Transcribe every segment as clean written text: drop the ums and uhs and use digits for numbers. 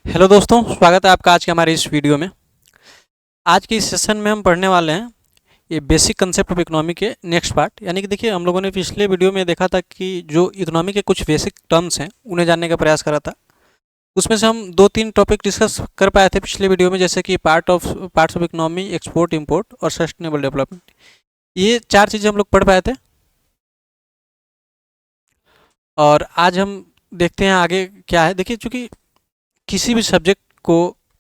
Hello दोस्तों, स्वागत है आपका आज के हमारे इस वीडियो में। आज के इस सेशन में हम पढ़ने वाले हैं ये बेसिक कंसेप्ट ऑफ इकोनॉमी के नेक्स्ट पार्ट। यानी कि देखिए, हम लोगों ने पिछले वीडियो में देखा था कि जो इकोनॉमी के कुछ बेसिक टर्म्स हैं उन्हें जानने का प्रयास करा था। उसमें से हम दो तीन टॉपिक डिस्कस कर पाए थे पिछले वीडियो में, जैसे कि parts of economy, export import और सस्टेनेबल डेवलपमेंट। ये चार चीज़ें हम लोग पढ़ पाए थे। और आज हम देखते हैं आगे क्या है। देखिए, चूँकि किसी भी सब्जेक्ट को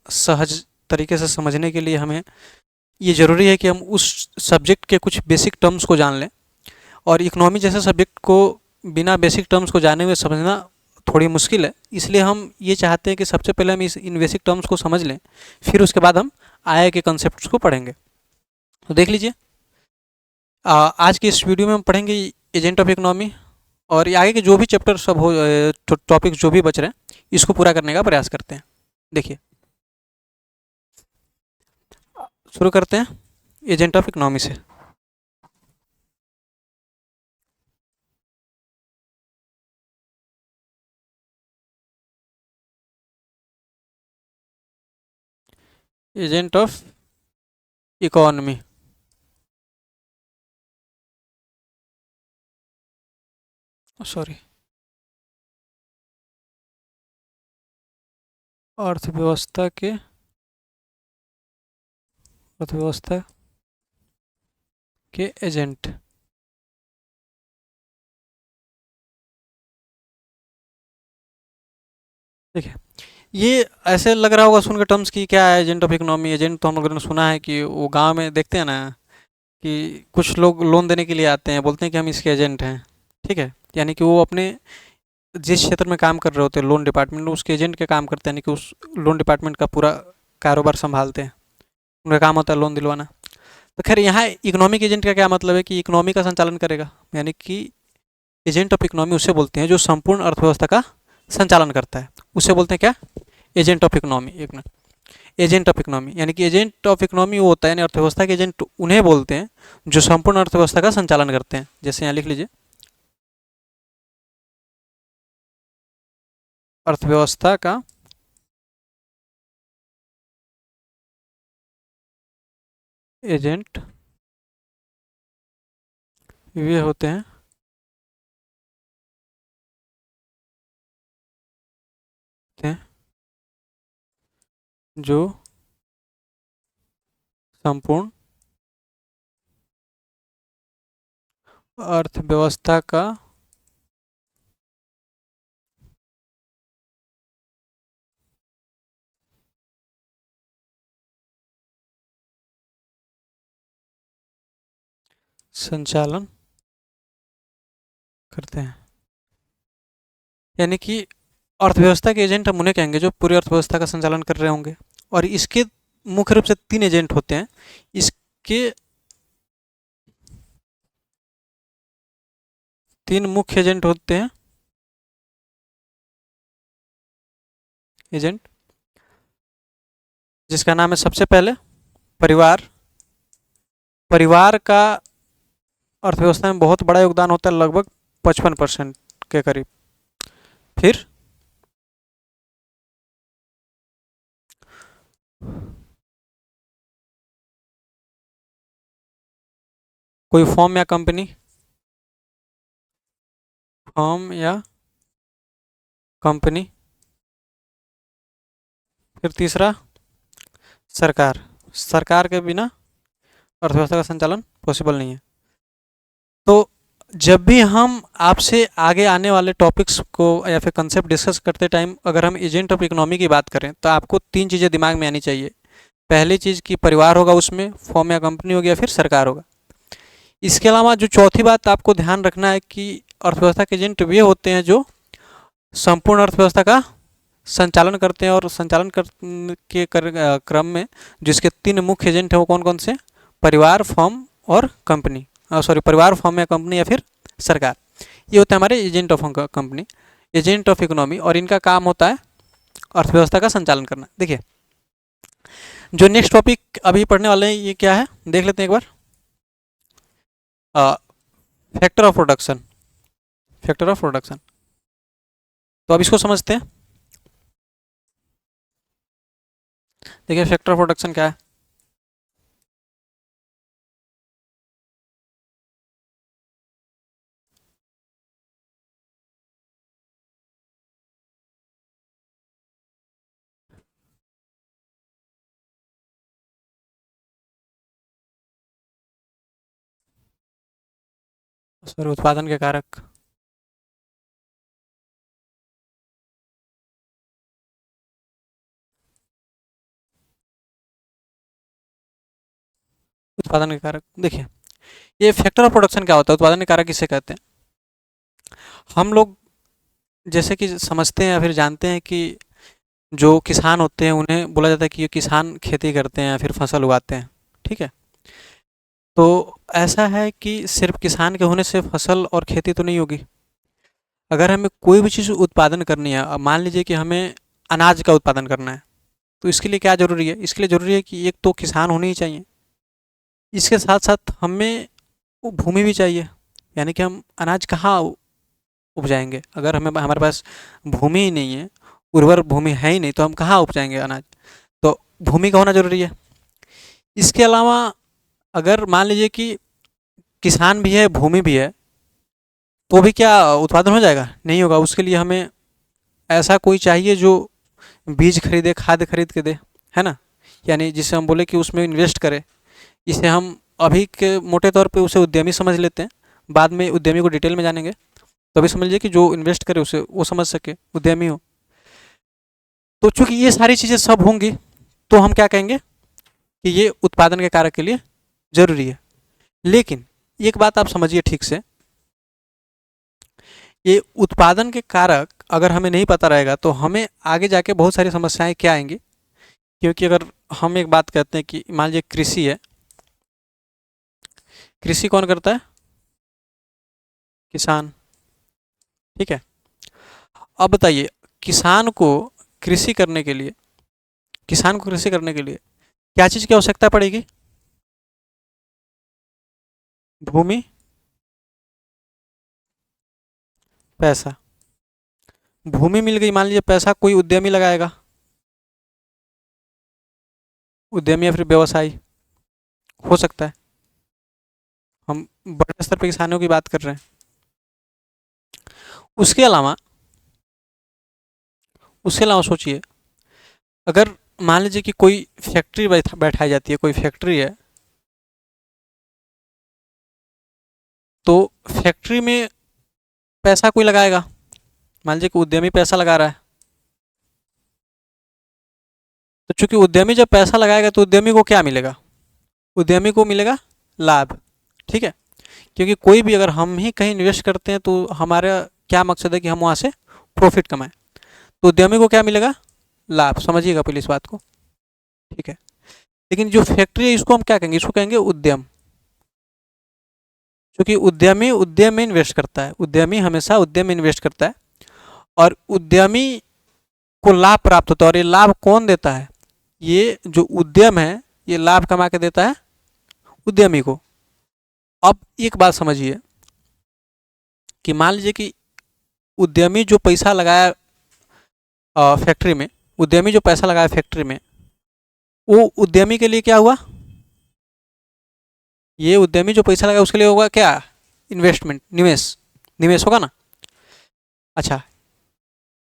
सहज तरीके से समझने के लिए हमें ये ज़रूरी है कि हम उस सब्जेक्ट के कुछ बेसिक टर्म्स को जान लें। और इकोनॉमी जैसे सब्जेक्ट को बिना बेसिक टर्म्स को जाने हुए समझना थोड़ी मुश्किल है। इसलिए हम ये चाहते हैं कि सबसे पहले हम इन बेसिक टर्म्स को समझ लें, फिर उसके बाद हम आय के कंसेप्ट को पढ़ेंगे। तो देख लीजिए, आज की इस वीडियो में हम पढ़ेंगे एजेंट ऑफ इकोनॉमी, और ये आगे के जो भी चैप्टर सब हो, टॉपिक जो भी बच रहे हैं, इसको पूरा करने का प्रयास करते हैं। देखिए, शुरू करते हैं एजेंट ऑफ इकोनॉमी से। एजेंट ऑफ इकोनॉमी, सॉरी, अर्थव्यवस्था के अर्थव्यवस्था के एजेंट। देखिए, ये ऐसे लग रहा होगा सुन के टर्म्स की, क्या है एजेंट ऑफ इकोनॉमी। एजेंट तो हम लोगों ने सुना है कि वो गांव में देखते हैं ना, कि कुछ लोग लोन देने के लिए आते हैं, बोलते हैं कि हम इसके एजेंट हैं। ठीक है, यानी कि वो अपने जिस क्षेत्र में काम कर रहे होते हैं लोन डिपार्टमेंट में, उसके एजेंट के काम करते हैं, यानी कि उस लोन डिपार्टमेंट का पूरा कारोबार संभालते हैं। उनका काम होता है लोन दिलवाना। तो खैर, यहाँ इकोनॉमिक एजेंट का क्या मतलब है कि इकोनॉमी का संचालन करेगा। यानी कि एजेंट ऑफ इकोनॉमी उसे बोलते हैं जो संपूर्ण अर्थव्यवस्था का संचालन करता है। उसे बोलते हैं क्या? Agent of economy. एक मिनट, एजेंट ऑफ इकोनॉमी यानी कि एजेंट ऑफ इकोनॉमी वो होता है, यानी अर्थव्यवस्था के एजेंट उन्हें बोलते हैं जो संपूर्ण अर्थव्यवस्था का संचालन करते हैं। जैसे यहाँ लिख लीजिए, अर्थव्यवस्था का एजेंट वे होते हैं जो संपूर्ण अर्थव्यवस्था का संचालन करते हैं। यानी कि अर्थव्यवस्था के एजेंट हम उन्हें कहेंगे जो पूरी अर्थव्यवस्था का संचालन कर रहे होंगे। और इसके मुख्य रूप से तीन एजेंट होते हैं। इसके तीन मुख्य एजेंट होते हैं। एजेंट जिसका नाम है सबसे पहले परिवार। परिवार का अर्थव्यवस्था में बहुत बड़ा योगदान होता है, लगभग 55% के करीब। फिर कोई फॉर्म या कंपनी। फिर तीसरा सरकार। सरकार के बिना अर्थव्यवस्था का संचालन पॉसिबल नहीं है। तो जब भी हम आपसे आगे आने वाले टॉपिक्स को या फिर कंसेप्ट डिस्कस करते टाइम अगर हम एजेंट ऑफ इकोनॉमी की बात करें, तो आपको तीन चीज़ें दिमाग में आनी चाहिए। पहली चीज़ कि परिवार होगा, उसमें फॉर्म या कंपनी होगी, या फिर सरकार होगा। इसके अलावा जो चौथी बात आपको ध्यान रखना है कि अर्थव्यवस्था के एजेंट वे होते हैं जो संपूर्ण अर्थव्यवस्था का संचालन करते हैं। और संचालन क्रम में जिसके तीन मुख्य एजेंट हैं वो कौन कौन से? परिवार, फर्म और कंपनी, सॉरी, परिवार, फर्म या कंपनी, या फिर सरकार। ये होते हैं हमारे agent of company, agent of economy. और इनका काम होता है अर्थव्यवस्था का संचालन करना। देखिए, जो नेक्स्ट टॉपिक अभी पढ़ने वाले हैं ये क्या है, देख लेते हैं एक बार। Factor of production. Factor of production, तो अब इसको समझते हैं। देखिए फैक्टर ऑफ प्रोडक्शन क्या है। सर उत्पादन के कारक। उत्पादन के कारक देखिए, ये फैक्टर ऑफ प्रोडक्शन क्या होता है, उत्पादन के कारक किसे कहते हैं। हम लोग जैसे कि समझते हैं या फिर जानते हैं कि जो किसान होते हैं उन्हें बोला जाता है कि ये किसान खेती करते हैं या फिर फसल उगाते हैं, ठीक है। तो ऐसा है कि सिर्फ किसान के होने से फसल और खेती तो नहीं होगी। अगर हमें कोई भी चीज़ उत्पादन करनी है, अब मान लीजिए कि हमें अनाज का उत्पादन करना है, तो इसके लिए क्या ज़रूरी है, इसके लिए ज़रूरी है कि एक तो किसान होने ही चाहिए, इसके साथ साथ हमें वो भूमि भी चाहिए। यानी कि हम अनाज कहाँ उपजाएंगे, अगर हमें हमारे पास भूमि ही नहीं है, उर्वर भूमि है ही नहीं, तो हम कहाँ उपजाएंगे अनाज। तो भूमि का होना ज़रूरी है। इसके अलावा अगर मान लीजिए कि किसान भी है भूमि भी है, तो भी क्या उत्पादन हो जाएगा, नहीं होगा। उसके लिए हमें ऐसा कोई चाहिए जो बीज खरीदे, खाद खरीद के दे, है ना। यानी जिसे हम बोले कि उसमें इन्वेस्ट करें। इसे हम अभी के मोटे तौर पे उसे उद्यमी समझ लेते हैं, बाद में उद्यमी को डिटेल में जानेंगे। तो अभी समझ लीजिए कि जो इन्वेस्ट करे उसे वो समझ सके उद्यमी हो। तो चूंकि ये सारी चीज़ें सब होंगी, तो हम क्या कहेंगे कि ये उत्पादन के कारक के लिए ज़रूरी है। लेकिन एक बात आप समझिए ठीक से, ये उत्पादन के कारक अगर हमें नहीं पता रहेगा तो हमें आगे जाके बहुत सारी समस्याएं क्या आएंगी। क्योंकि अगर हम एक बात कहते हैं कि मान लीजिए कृषि है, कृषि कौन करता है, किसान, ठीक है। अब बताइए, किसान को कृषि करने के लिए किसान को कृषि करने के लिए क्या चीज़ की आवश्यकता पड़ेगी, भूमि, पैसा। भूमि मिल गई, मान लीजिए पैसा कोई उद्यमी लगाएगा, उद्यमी या फिर व्यवसायी हो सकता है। हम बड़े स्तर पर किसानों की बात कर रहे हैं। उसके अलावा उसके अलावा सोचिए, अगर मान लीजिए कि कोई फैक्ट्री बैठाई जाती है, कोई फैक्ट्री है, तो फैक्ट्री में पैसा कोई लगाएगा, मान लीजिए कि उद्यमी पैसा लगा रहा है। तो चूंकि उद्यमी जब पैसा लगाएगा तो उद्यमी को क्या मिलेगा, उद्यमी को मिलेगा लाभ, ठीक है। क्योंकि कोई भी अगर हम ही कहीं इन्वेस्ट करते हैं तो हमारा क्या मकसद है कि हम वहाँ से प्रॉफिट कमाएं। तो उद्यमी को क्या मिलेगा, लाभ। समझिएगा पहले इस बात को, ठीक है। लेकिन जो फैक्ट्री है इसको हम क्या कहेंगे, इसको कहेंगे उद्यम। क्योंकि उद्यमी उद्यम में इन्वेस्ट करता है, उद्यमी हमेशा उद्यम में इन्वेस्ट करता है, और उद्यमी को लाभ प्राप्त होता है। और ये लाभ कौन देता है, ये जो उद्यम है ये लाभ कमा के देता है उद्यमी को। अब एक बात समझिए कि मान लीजिए कि उद्यमी जो पैसा लगाया फैक्ट्री में, उद्यमी जो पैसा लगाया फैक्ट्री में, वो उद्यमी के लिए क्या हुआ, ये उद्यमी जो पैसा लगाया उसके लिए होगा क्या, इन्वेस्टमेंट, निवेश, निवेश होगा ना। अच्छा,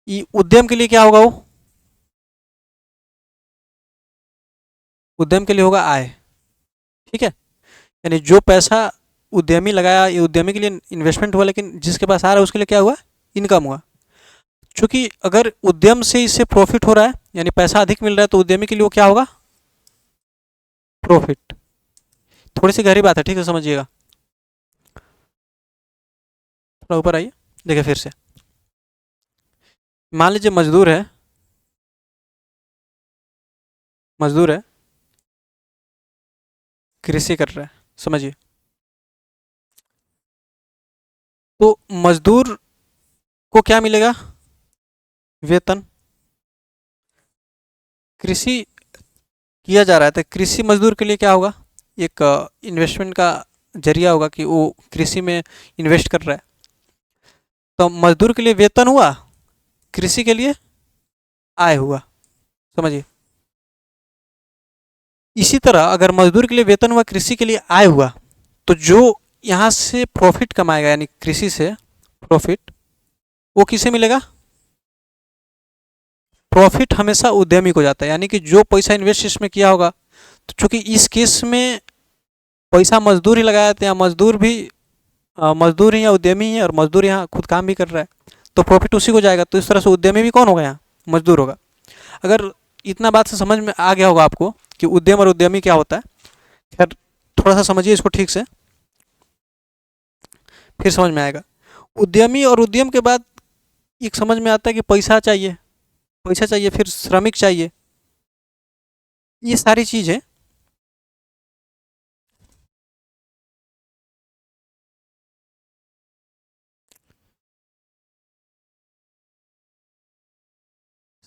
ये उद्यम के लिए क्या होगा, वो उद्यम के लिए होगा आय, ठीक है। यानी जो पैसा उद्यमी लगाया ये उद्यमी के लिए इन्वेस्टमेंट हुआ, लेकिन जिसके पास आ रहा है उसके लिए क्या हुआ, इनकम हुआ। क्योंकि अगर उद्यम से इससे प्रॉफिट हो रहा है यानी पैसा अधिक मिल रहा है, तो उद्यमी के लिए वो क्या होगा, प्रॉफिट। थोड़ी सी गहरी बात है, ठीक है, समझिएगा। थोड़ा ऊपर आइए, देखिए फिर से। मान लीजिए मजदूर है, मजदूर है, कृषि कर रहा है, समझिए। तो मजदूर को क्या मिलेगा, वेतन। कृषि किया जा रहा है तो कृषि मजदूर के लिए क्या होगा, एक इन्वेस्टमेंट का जरिया होगा कि वो कृषि में इन्वेस्ट कर रहा है। तो मजदूर के लिए वेतन हुआ, कृषि के लिए आय हुआ, समझिए। इसी तरह अगर मजदूर के लिए वेतन व कृषि के लिए आय हुआ, तो जो यहाँ से प्रॉफिट कमाएगा यानी कृषि से प्रॉफिट, वो किसे मिलेगा? प्रॉफिट हमेशा उद्यमी को जाता है, यानी कि जो पैसा इन्वेस्ट इसमें किया होगा, तो चूंकि इस केस में पैसा मजदूर ही लगाया था, या मजदूर भी मजदूर ही या उद्यमी है, और मजदूर यहाँ खुद काम भी कर रहा है, तो प्रॉफिट उसी को जाएगा। तो इस तरह से उद्यमी भी कौन होगा? यहाँ मजदूर होगा। अगर इतना बात से समझ में आ गया होगा आपको कि उद्यम और उद्यमी क्या होता है, खैर थोड़ा सा समझिए इसको ठीक से, फिर समझ में आएगा। उद्यमी और उद्यम के बाद एक समझ में आता है कि पैसा चाहिए, पैसा चाहिए, फिर श्रमिक चाहिए, ये सारी चीज़ें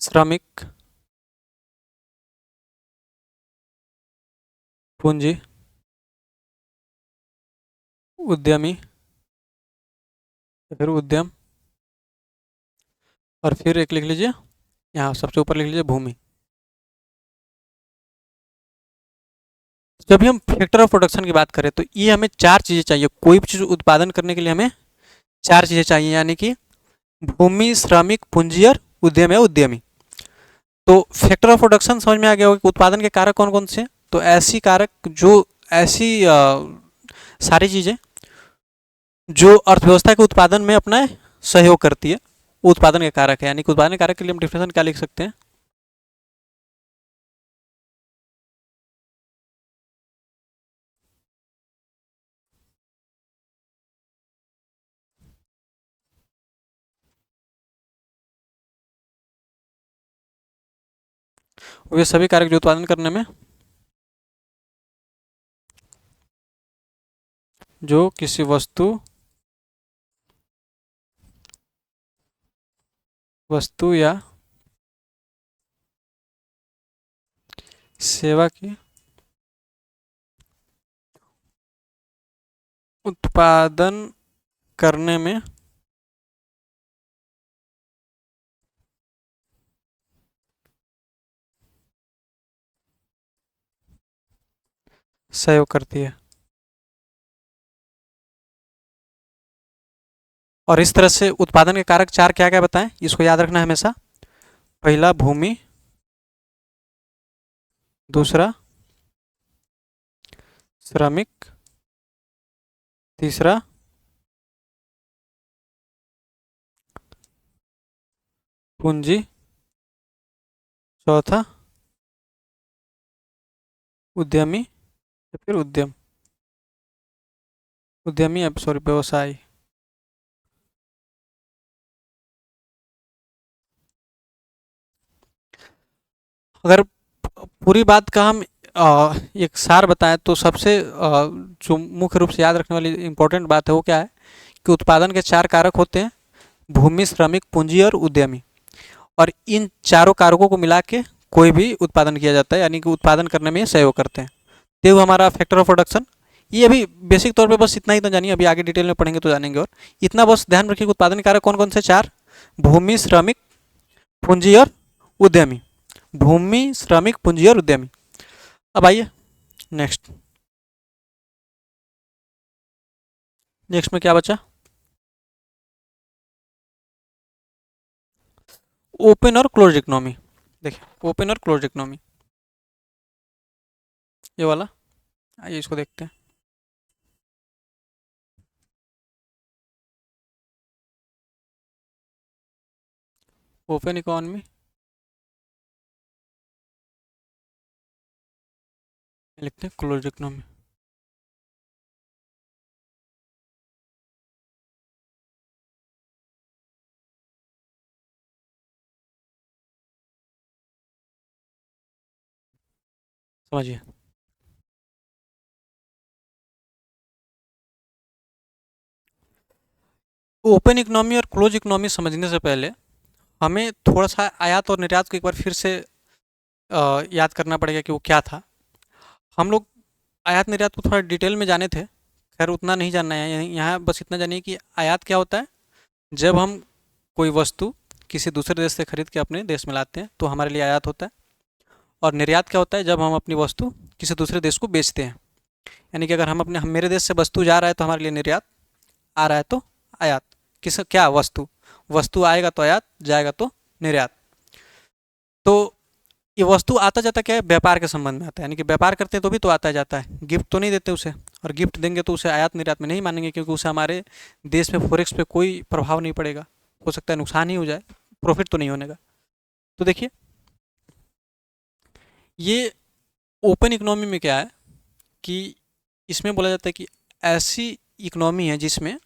श्रमिक, पूंजी, उद्यमी, फिर उद्यम, और फिर एक लिख लीजिए यहाँ सबसे ऊपर लिख लीजिए भूमि। जब भी हम फैक्टर ऑफ प्रोडक्शन की बात करें तो ये हमें चार चीज़ें चाहिए, कोई भी चीज़ उत्पादन करने के लिए हमें चार चीज़ें चाहिए, यानी कि भूमि, श्रमिक, पूंजी और उद्यम या उद्यमी। तो फैक्टर ऑफ प्रोडक्शन समझ में आ गया होगा कि उत्पादन के कारक कौन कौन से हैं। तो ऐसी कारक जो ऐसी सारी चीज़ें जो अर्थव्यवस्था के उत्पादन में अपना सहयोग करती है, वो उत्पादन के कारक है। यानी कि उत्पादन के कारक के लिए हम डिफिनेशन क्या लिख सकते हैं? वे सभी कारक जो उत्पादन करने में, जो किसी वस्तु या सेवा की उत्पादन करने में सहयोग करती है। और इस तरह से उत्पादन के कारक चार क्या क्या बताएं, इसको याद रखना है हमेशा। पहला भूमि, दूसरा श्रमिक, तीसरा पूंजी, चौथा उद्यमी या फिर उद्यमी अब सॉरी व्यवसाय। अगर पूरी बात का हम एक सार बताएं तो सबसे जो मुख्य रूप से याद रखने वाली इंपॉर्टेंट बात है वो क्या है कि उत्पादन के चार कारक होते हैं, भूमि, श्रमिक, पूंजी और उद्यमी। और इन चारों कारकों को मिला के कोई भी उत्पादन किया जाता है, यानी कि उत्पादन करने में सहयोग करते हैं। तो वो हमारा फैक्टर ऑफ प्रोडक्शन। ये अभी बेसिक तौर पे बस इतना ही तो जानिए, अभी आगे डिटेल में पढ़ेंगे तो जानेंगे। और इतना बस ध्यान रखिए कि उत्पादन कारक कौन कौन से चार, भूमि, श्रमिक, पूंजी और उद्यमी। भूमि, श्रमिक, पूंजी और उद्यमी। अब आइए नेक्स्ट। नेक्स्ट में क्या बचा? ओपन और क्लोज इकोनॉमी। देखिए ओपन और क्लोज इकोनॉमी, ये वाला, आइए इसको देखते हैं। ओपन इकोनॉमी लिखते हैं क्लोज इकोनॉमी। समझिए, ओपन इकोनॉमी और क्लोज इकोनॉमी समझने से पहले हमें थोड़ा सा आयात और निर्यात को एक बार फिर से याद करना पड़ेगा कि वो क्या था। हम लोग आयात निर्यात को थोड़ा डिटेल में जाने थे, खैर उतना नहीं जानना है यहाँ, बस इतना जानिए कि आयात क्या होता है। जब हम कोई वस्तु किसी दूसरे देश से खरीद के अपने देश में लाते हैं तो हमारे लिए आयात होता है। और निर्यात क्या होता है, जब हम अपनी वस्तु किसी दूसरे देश को बेचते हैं। यानी कि अगर हम मेरे देश से वस्तु जा रहा है तो हमारे लिए निर्यात, आ रहा है तो आयात। किस क्या वस्तु, वस्तु आएगा तो आयात, जाएगा तो निर्यात। तो ये वस्तु आता जाता क्या है, व्यापार के संबंध में आता है। यानी कि व्यापार करते हैं तो भी तो आता जाता है, गिफ्ट तो नहीं देते उसे। और गिफ्ट देंगे तो उसे आयात निर्यात में नहीं मानेंगे, क्योंकि उसे हमारे देश में फॉरेक्स पे कोई प्रभाव नहीं पड़ेगा। हो सकता है नुकसान ही हो जाए, प्रॉफिट तो नहीं होने का। तो देखिए, ये ओपन इकोनॉमी में क्या है कि इसमें बोला जाता है कि ऐसी इकोनॉमी है जिसमें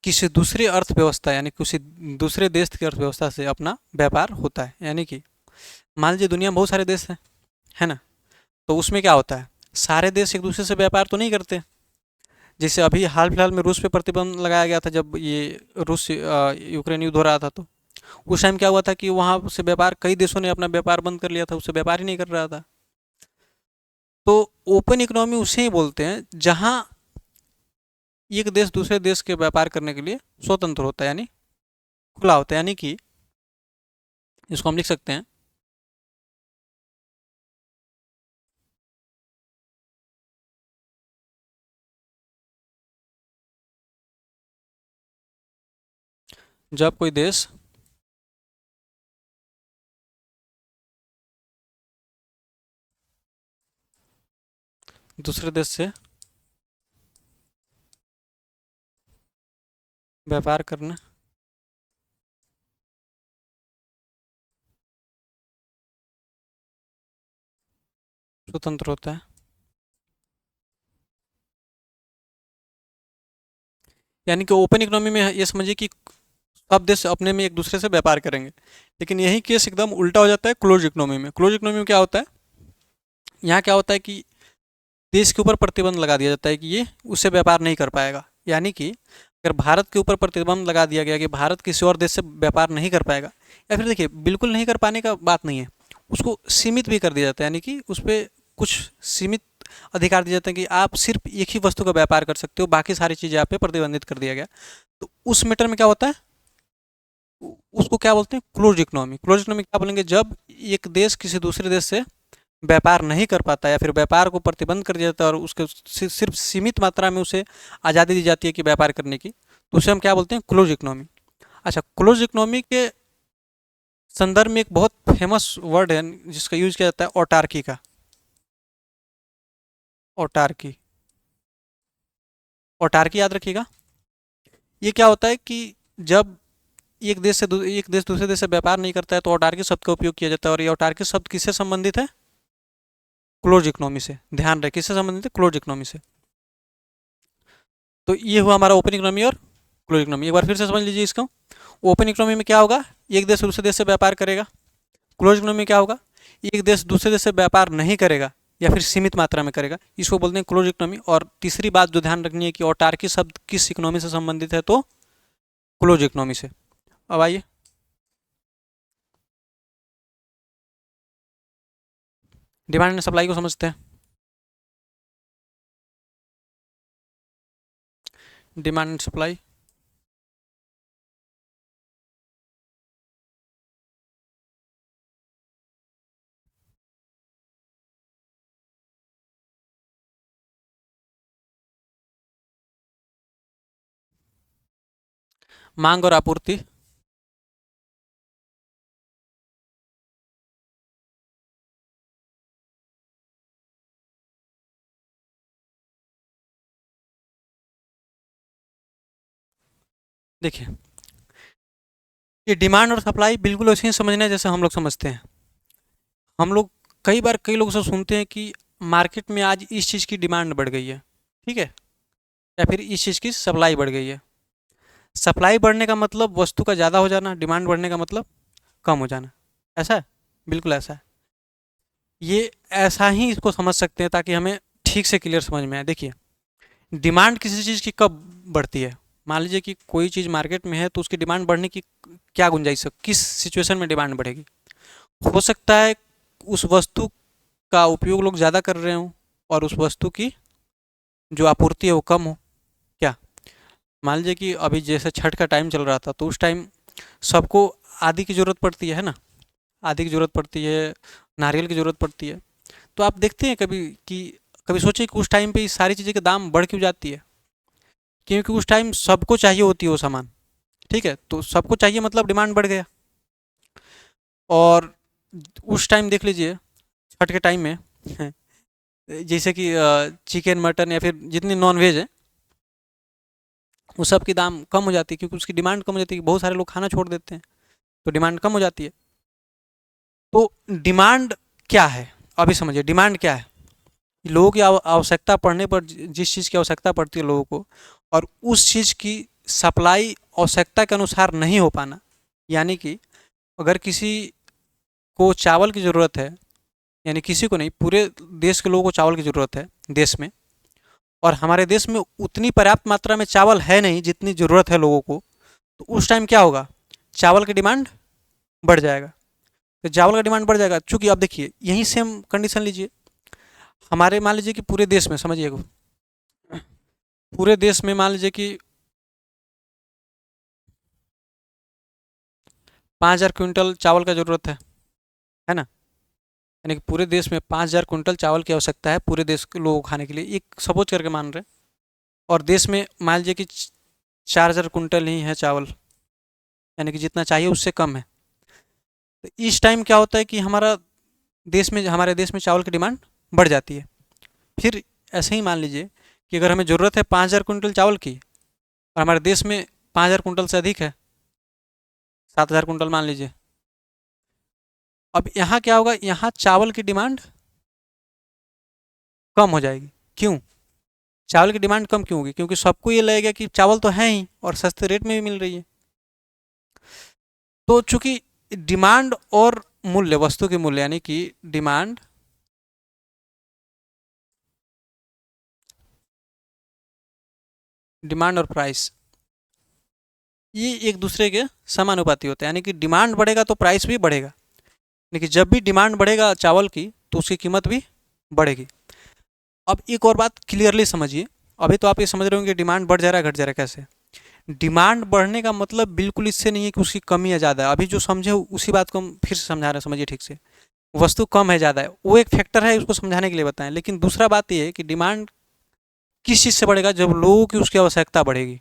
किसी दूसरी अर्थव्यवस्था, यानी किसी दूसरे देश की अर्थव्यवस्था से अपना व्यापार होता है। यानी कि मान लीजिए दुनिया में बहुत सारे देश हैं, है ना। तो उसमें क्या होता है, सारे देश एक दूसरे से व्यापार तो नहीं करते। जैसे अभी हाल फिलहाल में रूस पे प्रतिबंध लगाया गया था, जब ये रूस यूक्रेन युद्ध हो रहा था, तो उस टाइम क्या हुआ था कि वहाँ से व्यापार, कई देशों ने अपना व्यापार बंद कर लिया था, उससे व्यापार ही नहीं कर रहा था। तो ओपन इकोनॉमी उसे ही बोलते हैं जहाँ एक देश दूसरे देश के व्यापार करने के लिए स्वतंत्र होता है, यानी खुला होता है। यानी कि इसको हम लिख सकते हैं, जब कोई देश दूसरे देश से व्यापार करना स्वतंत्र होता है। यानी कि ओपन इकोनॉमी में ये समझिए कि सब देश अपने में एक दूसरे से व्यापार करेंगे। लेकिन यही केस एकदम उल्टा हो जाता है क्लोज इकोनॉमी में। क्लोज इकोनॉमी में क्या होता है, यहाँ क्या होता है कि देश के ऊपर प्रतिबंध लगा दिया जाता है कि ये उससे व्यापार नहीं कर पाएगा। यानी कि अगर भारत के ऊपर प्रतिबंध लगा दिया गया कि भारत किसी और देश से व्यापार नहीं कर पाएगा, या फिर देखिए बिल्कुल नहीं कर पाने का बात नहीं है, उसको सीमित भी कर दिया जाता है। यानी कि उस पर कुछ सीमित अधिकार दिए जाते हैं कि आप सिर्फ एक ही वस्तु का व्यापार कर सकते हो, बाकी सारी चीज़ें आप पे प्रतिबंधित कर दिया गया। तो उस मैटर में क्या होता है, उसको क्या बोलते हैं, क्लोज इकोनॉमी। क्लोज इकोनॉमी क्या बोलेंगे, जब एक देश किसी दूसरे देश से व्यापार नहीं कर पाता या फिर व्यापार को प्रतिबंध कर दिया जाता है और उसके सिर्फ सीमित मात्रा में उसे आज़ादी दी जाती है कि व्यापार करने की, तो उसे हम क्या बोलते हैं, क्लोज इकोनॉमी। अच्छा, क्लोज इकोनॉमी के संदर्भ में एक बहुत फेमस वर्ड है जिसका यूज किया जाता है, ऑटार्की का। ऑटार्की, ऑटार्की याद रखिएगा। ये क्या होता है कि जब एक देश दूसरे देश से व्यापार नहीं करता है तो ऑटार्की शब्द का उपयोग किया जाता है। और ये ऑटार्की शब्द किससे संबंधित है, क्लोज इकोनॉमी से। ध्यान रखें, किससे संबंधित है, क्लोज इकोनॉमी से। तो ये हुआ हमारा ओपन इकोनॉमी और क्लोज इकोनॉमी। एक बार फिर से समझ लीजिए इसको। ओपन इकोनॉमी में क्या होगा, एक देश दूसरे देश से व्यापार करेगा। क्लोज इकोनॉमी में क्या होगा, एक देश दूसरे देश से व्यापार नहीं करेगा या फिर सीमित मात्रा में करेगा, इसको बोलते हैं क्लोज इकोनॉमी। और तीसरी बात जो ध्यान रखनी है कि ऑटार्की शब्द किस इकोनॉमी से संबंधित है, तो क्लोज इकोनॉमी से। अब आइए, डिमांड एंड सप्लाई को समझते हैं। डिमांड एंड सप्लाई, मांग और आपूर्ति। देखिए, ये डिमांड और सप्लाई बिल्कुल वैसे ही समझना है जैसे हम लोग समझते हैं। हम लोग कई बार कई लोगों से सुनते हैं कि मार्केट में आज इस चीज़ की डिमांड बढ़ गई है, ठीक है, या फिर इस चीज़ की सप्लाई बढ़ गई है। सप्लाई बढ़ने का मतलब वस्तु का ज़्यादा हो जाना, डिमांड बढ़ने का मतलब कम हो जाना। ऐसा है, बिल्कुल ऐसा है। ये ऐसा ही इसको समझ सकते हैं ताकि हमें ठीक से क्लियर समझ में आए। देखिए, डिमांड किसी चीज़ की कब बढ़ती है, मान लीजिए कि कोई चीज़ मार्केट में है तो उसकी डिमांड बढ़ने की क्या गुंजाइश है, किस सिचुएशन में डिमांड बढ़ेगी। हो सकता है उस वस्तु का उपयोग लोग ज़्यादा कर रहे हों और उस वस्तु की जो आपूर्ति है वो कम हो। क्या, मान लीजिए कि अभी जैसे छठ का टाइम चल रहा था तो उस टाइम सबको आदि की ज़रूरत पड़ती है ना। आदि की ज़रूरत पड़ती है, नारियल की ज़रूरत पड़ती है। तो आप देखते हैं कभी कि कभी सोचिए कि उस टाइम पे इस सारी चीज़ें के दाम बढ़ क्यों जाती है? क्योंकि उस टाइम सबको चाहिए होती है वो सामान। ठीक है, तो सबको चाहिए मतलब डिमांड बढ़ गया। और उस टाइम देख लीजिए छठ के टाइम में जैसे कि चिकन मटन या फिर जितनी नॉन वेज है उस सब की दाम कम हो जाती है, क्योंकि उसकी डिमांड कम हो जाती है, बहुत सारे लोग खाना छोड़ देते हैं, तो डिमांड कम हो जाती है। तो डिमांड क्या है? अभी समझिए डिमांड क्या है। लोगों की आवश्यकता पड़ने पर जिस चीज़ की आवश्यकता पड़ती है लोगों को, और उस चीज़ की सप्लाई आवश्यकता के अनुसार नहीं हो पाना। यानी कि अगर किसी को चावल की ज़रूरत है, यानी किसी को नहीं, पूरे देश के लोगों को चावल की ज़रूरत है देश में, और हमारे देश में उतनी पर्याप्त मात्रा में चावल है नहीं जितनी ज़रूरत है लोगों को, तो उस टाइम क्या होगा? चावल की डिमांड बढ़ जाएगा। तो चावल का डिमांड बढ़ जाएगा, चूँकि अब देखिए यहीं से हम कंडीशन लीजिए। हमारे मान लीजिए कि पूरे देश में, समझिएगा, पूरे देश में मान लीजिए कि 5,000 क्विंटल चावल का ज़रूरत है ना? यानी कि पूरे देश में 5,000 क्विंटल चावल की आवश्यकता है पूरे देश के लोगों को खाने के लिए, एक सपोज करके मान रहे हैं। और देश में मान लीजिए कि 4,000 क्विंटल ही है चावल, यानी कि जितना चाहिए उससे कम है। तो इस टाइम क्या होता है कि हमारे देश में चावल की डिमांड बढ़ जाती है। फिर ऐसे ही मान लीजिए कि अगर हमें ज़रूरत है 5,000 क्विंटल चावल की, और हमारे देश में 5,000 क्विंटल से अधिक है, 7,000 क्विंटल मान लीजिए। अब यहाँ क्या होगा? यहाँ चावल की डिमांड कम हो जाएगी। क्यों? चावल की डिमांड कम क्यों होगी? क्योंकि सबको ये लगेगा कि चावल तो है ही और सस्ते रेट में भी मिल रही है। तो चूंकि डिमांड और मूल्य, वस्तु के मूल्य, यानी कि डिमांड डिमांड और प्राइस, ये एक दूसरे के समानुपाती होते हैं। यानी कि डिमांड बढ़ेगा तो प्राइस भी बढ़ेगा, लेकिन जब भी डिमांड बढ़ेगा चावल की तो उसकी कीमत भी बढ़ेगी। अब एक और बात क्लियरली समझिए। अभी तो आप ये समझ रहे होंगे डिमांड बढ़ जा रहा है, घट जा रहा है, कैसे? डिमांड बढ़ने का मतलब बिल्कुल इससे नहीं है कि उसकी कमी है ज़्यादा है। अभी जो समझे उसी बात को हम फिर से समझा रहे हैं, समझिए ठीक से। वस्तु कम है ज़्यादा है वो एक फैक्टर है, उसको समझाने के लिए बताएं। लेकिन दूसरा बात ये है कि डिमांड किस चीज़ से बढ़ेगा? जब लोगों की उसकी आवश्यकता बढ़ेगी।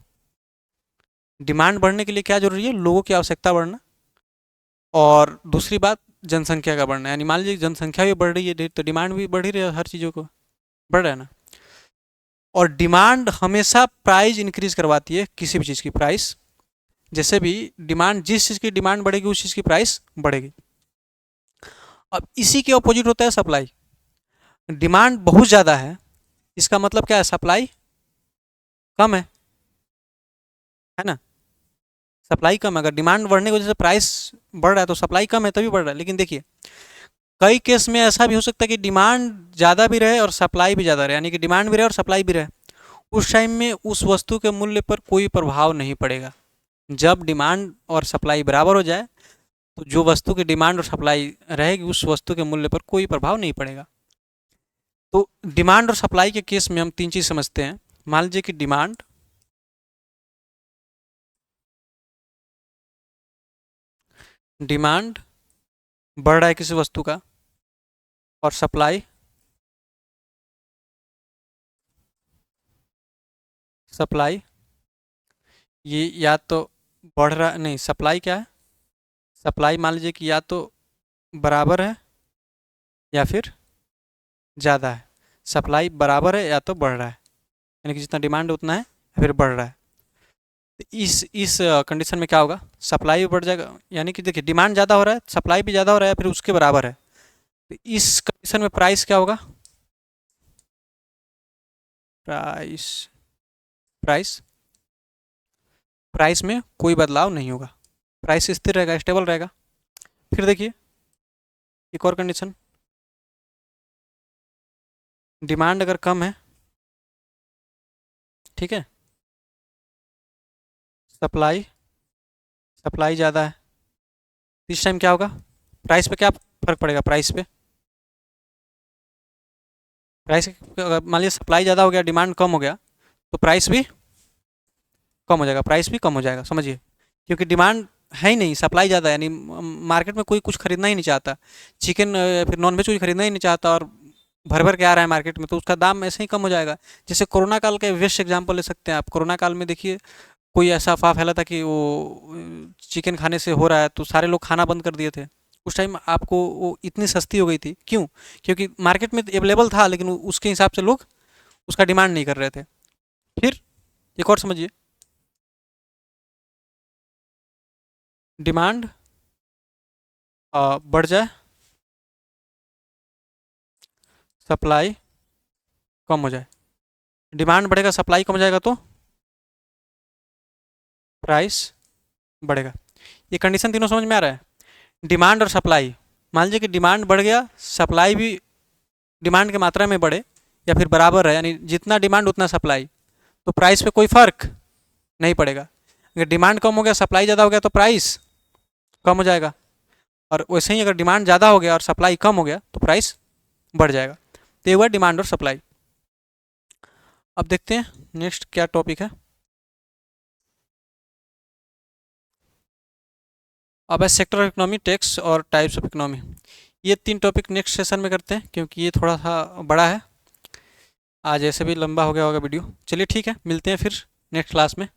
डिमांड बढ़ने के लिए क्या जरूरी है? लोगों की आवश्यकता बढ़ना। और दूसरी बात जनसंख्या का बढ़ना। यानी मान लीजिए जनसंख्या भी बढ़ रही है तो डिमांड भी बढ़ ही रही है, हर चीज़ों को बढ़ रहा है ना। और डिमांड हमेशा प्राइस इंक्रीज करवाती है, किसी भी चीज़ की प्राइस। जैसे भी डिमांड, जिस चीज़ की डिमांड बढ़ेगी उस चीज़ की प्राइस बढ़ेगी। अब इसी के अपोजिट होता है सप्लाई। डिमांड बहुत ज़्यादा है, इसका मतलब क्या है? सप्लाई कम है ना? सप्लाई कम है। अगर डिमांड बढ़ने की वजह से प्राइस बढ़ रहा है तो सप्लाई कम है तभी बढ़ रहा है। लेकिन देखिए कई केस में ऐसा भी हो सकता है कि डिमांड ज़्यादा भी रहे और सप्लाई भी ज़्यादा रहे, यानी कि डिमांड भी रहे और सप्लाई भी रहे। उस टाइम में उस वस्तु के मूल्य पर कोई प्रभाव नहीं पड़ेगा। जब डिमांड और सप्लाई बराबर हो जाए तो जो वस्तु की डिमांड और सप्लाई रहेगी उस वस्तु के मूल्य पर कोई प्रभाव नहीं पड़ेगा। तो डिमांड और सप्लाई के केस में हम तीन चीज़ समझते हैं। मान लीजिए कि डिमांड बढ़ रहा है किसी वस्तु का, और सप्लाई सप्लाई ये या तो बढ़ रहा नहीं, सप्लाई क्या है? सप्लाई मान लीजिए कि या तो बराबर है या फिर ज़्यादा है। सप्लाई बराबर है या तो बढ़ रहा है, यानी कि जितना डिमांड उतना है या फिर बढ़ रहा है। तो इस कंडीशन में क्या होगा? सप्लाई भी बढ़ जाएगा, यानी कि देखिए डिमांड ज़्यादा हो रहा है, सप्लाई भी ज़्यादा हो रहा है, फिर उसके बराबर है। तो इस कंडीशन में प्राइस क्या होगा? प्राइस प्राइस प्राइस में कोई बदलाव नहीं होगा, प्राइस स्थिर रहेगा, स्टेबल रहेगा। फिर देखिए एक और कंडीशन, डिमांड अगर कम है, ठीक है, सप्लाई सप्लाई ज़्यादा है, इस टाइम क्या होगा? प्राइस पे क्या फ़र्क पड़ेगा? प्राइस अगर मान लीजिए सप्लाई ज़्यादा हो गया, डिमांड कम हो गया, तो प्राइस भी कम हो जाएगा, प्राइस भी कम हो जाएगा, समझिए। क्योंकि डिमांड है ही नहीं, सप्लाई ज़्यादा है, यानी मार्केट में कोई कुछ खरीदना ही नहीं चाहता, चिकन फिर नॉनवेज कोई खरीदना ही नहीं चाहता, और भर भर के आ रहा है मार्केट में, तो उसका दाम ऐसे ही कम हो जाएगा। जैसे कोरोना काल के बेस्ट एग्जांपल ले सकते हैं आप। कोरोना काल में देखिए, कोई ऐसा अफवाह फैला था कि वो चिकन खाने से हो रहा है, तो सारे लोग खाना बंद कर दिए थे। उस टाइम आपको वो इतनी सस्ती हो गई थी, क्यों? क्योंकि मार्केट में अवेलेबल था, लेकिन उसके हिसाब से लोग उसका डिमांड नहीं कर रहे थे। फिर एक और समझिए, डिमांड बढ़ जाए, सप्लाई कम हो जाए। डिमांड बढ़ेगा, सप्लाई कम हो जाएगा, तो प्राइस बढ़ेगा। ये कंडीशन तीनों समझ में आ रहा है? डिमांड और सप्लाई, मान लीजिए कि डिमांड बढ़ गया, सप्लाई भी डिमांड की मात्रा में बढ़े या फिर बराबर है, यानी जितना डिमांड उतना सप्लाई, तो प्राइस पे कोई फर्क नहीं पड़ेगा। अगर डिमांड कम हो गया, सप्लाई ज़्यादा हो गया, तो प्राइस कम हो जाएगा। और वैसे ही अगर डिमांड ज़्यादा हो गया और सप्लाई कम हो गया, तो प्राइस बढ़ जाएगा। तो ये हुआ डिमांड और सप्लाई। अब देखते हैं नेक्स्ट क्या टॉपिक है। अब है सेक्टर ऑफ इकोनॉमी, टैक्स और टाइप्स ऑफ इकोनॉमी। ये 3 टॉपिक नेक्स्ट सेशन में करते हैं, क्योंकि ये थोड़ा सा बड़ा है। आज ऐसे भी लंबा हो गया होगा वीडियो। चलिए ठीक है, मिलते हैं फिर नेक्स्ट क्लास में।